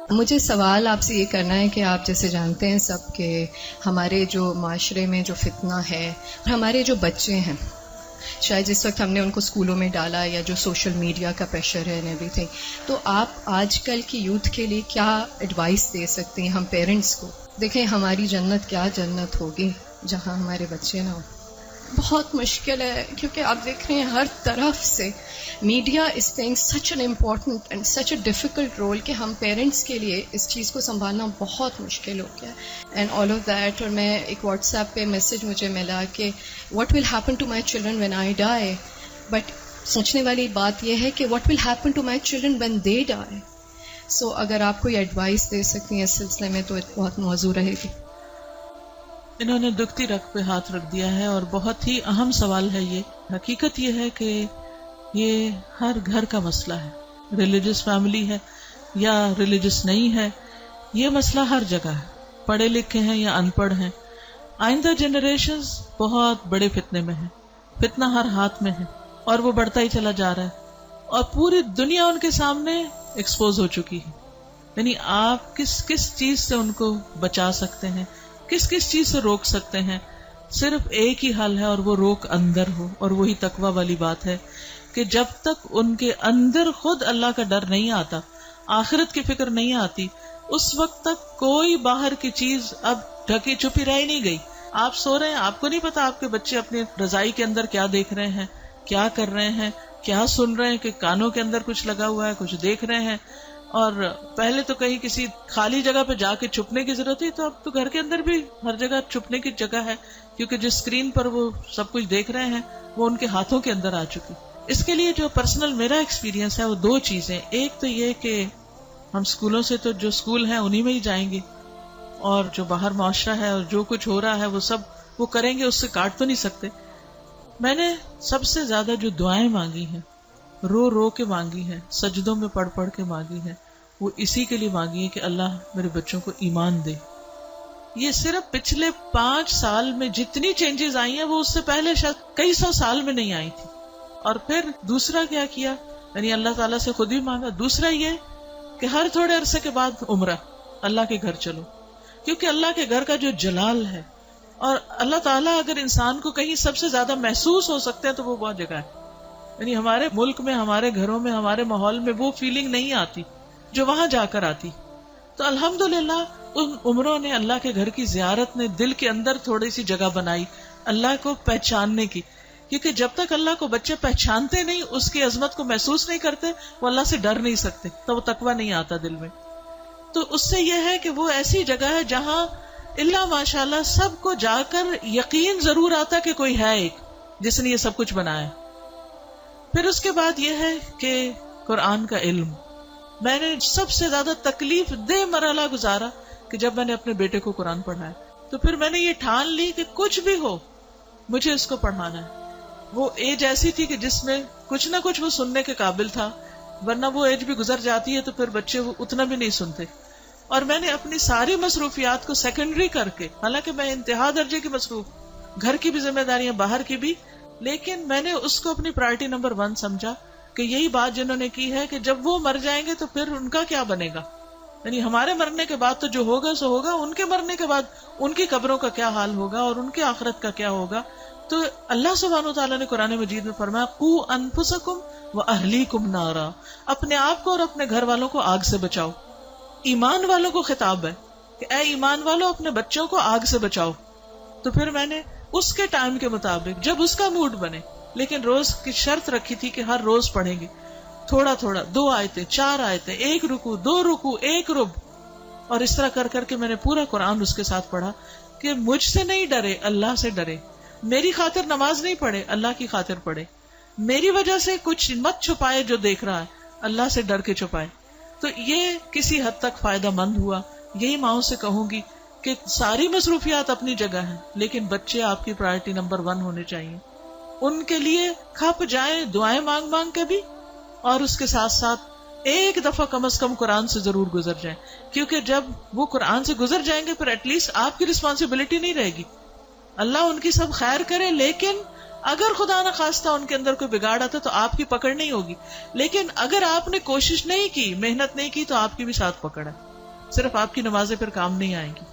مجھے سوال آپ سے یہ کرنا ہے کہ آپ جیسے جانتے ہیں سب کہ ہمارے جو معاشرے میں جو فتنہ ہے اور ہمارے جو بچے ہیں، شاید جس وقت ہم نے ان کو اسکولوں میں ڈالا یا جو سوشل میڈیا کا پریشر ہے اینڈ ایوری تھنگ، تو آپ آج کل کی یوتھ کے لیے کیا ایڈوائس دے سکتے ہیں ہم پیرنٹس کو؟ دیکھیں ہماری جنت کیا جنت ہوگی جہاں ہمارے بچے نہ ہوں۔ بہت مشکل ہے کیونکہ آپ دیکھ رہے ہیں ہر طرف سے media is playing such an important and such a difficult role کہ ہم پیرنٹس کے لیے اس چیز کو سنبھالنا بہت مشکل ہو گیا اینڈ آل آف دیٹ۔ اور میں ایک واٹس ایپ پہ میسج مجھے ملا کہ what will happen to my children when I die, but سوچنے والی بات یہ ہے کہ what will happen to my children when they die. So اگر آپ کوئی ایڈوائس دے سکتی ہیں اس سلسلے میں تو بہت موزوں رہے گی۔ انہوں نے دکھتی رگ پہ ہاتھ رکھ دیا ہے اور بہت ہی اہم سوال ہے یہ۔ حقیقت یہ ہے کہ یہ ہر گھر کا مسئلہ ہے، ریلیجس فیملی ہے یا ریلیجس نہیں ہے، یہ مسئلہ ہر جگہ ہے، پڑھے لکھے ہیں یا ان پڑھ ہیں۔ آئندہ جنریشنز بہت بڑے فتنے میں ہیں، فتنہ ہر ہاتھ میں ہے اور وہ بڑھتا ہی چلا جا رہا ہے اور پوری دنیا ان کے سامنے ایکسپوز ہو چکی ہے۔ یعنی آپ کس چیز سے ان کو بچا سکتے ہیں، کس چیز سے روک سکتے ہیں؟ صرف ایک ہی حل ہے اور وہ روک اندر ہو، اور وہی تقویٰ والی بات ہے کہ جب تک ان کے اندر خود اللہ کا ڈر نہیں آتا، آخرت کی فکر نہیں آتی، اس وقت تک کوئی باہر کی چیز اب ڈھکی چھپی رہ نہیں گئی۔ آپ سو رہے ہیں، آپ کو نہیں پتا آپ کے بچے اپنی رضائی کے اندر کیا دیکھ رہے ہیں، کیا کر رہے ہیں، کیا سن رہے ہیں، کہ کانوں کے اندر کچھ لگا ہوا ہے، کچھ دیکھ رہے ہیں۔ اور پہلے تو کہیں کسی خالی جگہ پہ جا کے چھپنے کی ضرورت تھی، تو اب تو گھر کے اندر بھی ہر جگہ چھپنے کی جگہ ہے، کیونکہ جس اسکرین پر وہ سب کچھ دیکھ رہے ہیں وہ ان کے ہاتھوں کے اندر آ چکی۔ اس کے لیے جو پرسنل میرا ایکسپیرینس ہے وہ دو چیزیں، ایک تو یہ کہ ہم اسکولوں سے تو جو اسکول ہیں انہی میں ہی جائیں گے، اور جو باہر معاشرہ ہے اور جو کچھ ہو رہا ہے وہ سب وہ کریں گے، اس سے کاٹ تو نہیں سکتے۔ میں نے سب سے زیادہ جو دعائیں مانگی ہیں، رو رو کے مانگی ہیں، سجدوں میں پڑھ پڑھ کے مانگی ہیں، وہ اسی کے لیے مانگی ہے کہ اللہ میرے بچوں کو ایمان دے۔ یہ صرف پچھلے 5 سال میں جتنی چینجز آئی ہیں وہ اس سے پہلے شاید کئی 100 سال میں نہیں آئی تھی۔ اور پھر دوسرا کیا کیا، یعنی اللہ تعالیٰ سے خود ہی مانگا۔ دوسرا یہ کہ ہر تھوڑے عرصے کے بعد عمرہ، اللہ کے گھر چلو، کیونکہ اللہ کے گھر کا جو جلال ہے، اور اللہ تعالیٰ اگر انسان کو کہیں سب سے زیادہ محسوس ہو سکتے ہیں تو وہ بہت جگہ ہے۔ یعنی ہمارے ملک میں، ہمارے گھروں میں، ہمارے ماحول میں وہ فیلنگ نہیں آتی جو وہاں جا کر آتی۔ تو الحمدللہ ان عمروں نے، اللہ کے گھر کی زیارت نے دل کے اندر تھوڑی سی جگہ بنائی اللہ کو پہچاننے کی، کیونکہ جب تک اللہ کو بچے پہچانتے نہیں، اس کی عظمت کو محسوس نہیں کرتے، وہ اللہ سے ڈر نہیں سکتے، تو وہ تقویٰ نہیں آتا دل میں۔ تو اس سے یہ ہے کہ وہ ایسی جگہ ہے جہاں اللہ ماشاءاللہ سب کو جا کر یقین ضرور آتا کہ کوئی ہے ایک جس نے یہ سب کچھ بنایا۔ پھر اس کے بعد یہ ہے کہ قرآن کا علم، میں نے سب سے زیادہ تکلیف دہ مرحلہ گزارا کہ جب میں نے اپنے بیٹے کو قرآن پڑھایا، تو پھر میں نے یہ ٹھان لی کہ کچھ بھی ہو مجھے اس کو پڑھانا ہے۔ وہ ایج ایسی تھی کہ جس میں کچھ نہ کچھ وہ سننے کے قابل تھا، ورنہ وہ ایج بھی گزر جاتی ہے تو پھر بچے وہ اتنا بھی نہیں سنتے۔ اور میں نے اپنی ساری مصروفیات کو سیکنڈری کر کے، حالانکہ میں انتہا درجے کی مصروف، گھر کی بھی ذمہ داریاں، باہر کی بھی، لیکن میں نے اس کو اپنی پرائرٹی نمبر 1 سمجھا کہ یہی بات جنہوں نے کی ہے کہ جب وہ مر جائیں گے تو پھر ان کا کیا بنے گا، یعنی ہمارے مرنے کے بعد تو جو ہوگا سو ہوگا، ان کے مرنے کے بعد ان کی قبروں کا کیا حال ہوگا اور ان کی آخرت کا کیا ہوگا۔ تو اللہ سبحانہ وتعالیٰ نے قرآن مجید میں فرمایا قوا انفسکم واہلیکم نارا، اپنے آپ کو اور اپنے گھر والوں کو آگ سے بچاؤ۔ ایمان والوں کو خطاب ہے کہ اے ایمان والوں اپنے بچوں کو آگ سے بچاؤ۔ تو پھر میں نے اس کے ٹائم کے مطابق جب اس کا موڈ بنے، لیکن روز کی شرط رکھی تھی کہ ہر روز پڑھیں گے تھوڑا تھوڑا، 2 آیتیں 4 آیتیں، 1 رکوع 2 رکوع 1 رب، اور اس طرح کر کر کے میں نے پورا قرآن اس کے ساتھ پڑھا کہ مجھ سے نہیں ڈرے، اللہ سے ڈرے، میری خاطر نماز نہیں پڑھے، اللہ کی خاطر پڑھے، میری وجہ سے کچھ مت چھپائے جو دیکھ رہا ہے، اللہ سے ڈر کے چھپائے۔ تو یہ کسی حد تک فائدہ مند ہوا۔ یہی ماؤں سے کہوں گی کہ ساری مصروفیات اپنی جگہ ہیں، لیکن بچے آپ کی پرائرٹی نمبر 1 ہونے چاہیے۔ ان کے لیے کھپ جائیں دعائیں مانگ مانگ کے بھی، اور اس کے ساتھ ساتھ ایک دفعہ کم از کم قرآن سے ضرور گزر جائیں، کیونکہ جب وہ قرآن سے گزر جائیں گے پھر ایٹ لیسٹ آپ کی رسپانسبلٹی نہیں رہے گی۔ اللہ ان کی سب خیر کرے، لیکن اگر خدا نہ خواستہ ان کے اندر کوئی بگاڑ آتا تو آپ کی پکڑ نہیں ہوگی، لیکن اگر آپ نے کوشش نہیں کی، محنت نہیں کی، تو آپ کی بھی ساتھ پکڑ ہے۔ صرف آپ کی نمازیں پھر کام نہیں آئیں گی.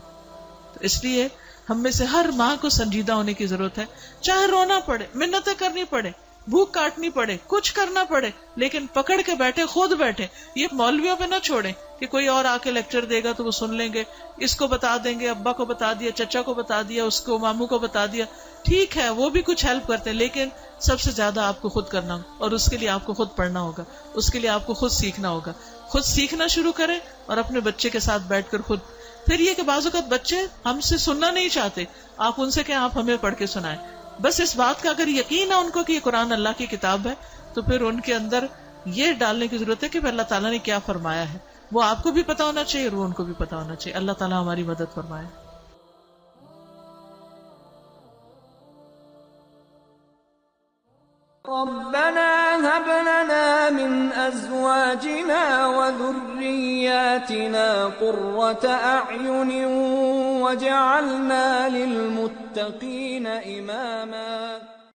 تو اس لیے ہم میں سے ہر ماں کو سنجیدہ ہونے کی ضرورت ہے. چاہے رونا پڑے، منتیں کرنی پڑے، بھوک کاٹنی پڑے، کچھ کرنا پڑے، لیکن پکڑ کے بیٹھے، خود بیٹھے. یہ مولویوں پہ نہ چھوڑیں کہ کوئی اور آ کے لیکچر دے گا تو وہ سن لیں گے، اس کو بتا دیں گے، ابا کو بتا دیا، چچا کو بتا دیا، اس کو ماموں کو بتا دیا. ٹھیک ہے وہ بھی کچھ ہیلپ کرتے ہیں، لیکن سب سے زیادہ آپ کو خود کرنا ہوگا، اور اس کے لیے آپ کو خود پڑھنا ہوگا، اس کے لیے آپ کو خود سیکھنا ہوگا. خود سیکھنا شروع کریں اور اپنے بچے کے ساتھ بیٹھ کر خود. پھر یہ کہ بعض اوقات بچے ہم سے سننا نہیں چاہتے، آپ ان سے کہیں آپ ہمیں پڑھ کے سنائیں. بس اس بات کا اگر یقین ہے ان کو کہ یہ قرآن اللہ کی کتاب ہے، تو پھر ان کے اندر یہ ڈالنے کی ضرورت ہے کہ اللہ تعالیٰ نے کیا فرمایا ہے. وہ آپ کو بھی پتا ہونا چاہیے اور وہ ان کو بھی پتا ہونا چاہیے. اللہ تعالیٰ ہماری مدد فرمائے. ربنا هب لنا من ازواجنا وذرياتنا قرة اعين واجعلنا للمتقين اماما.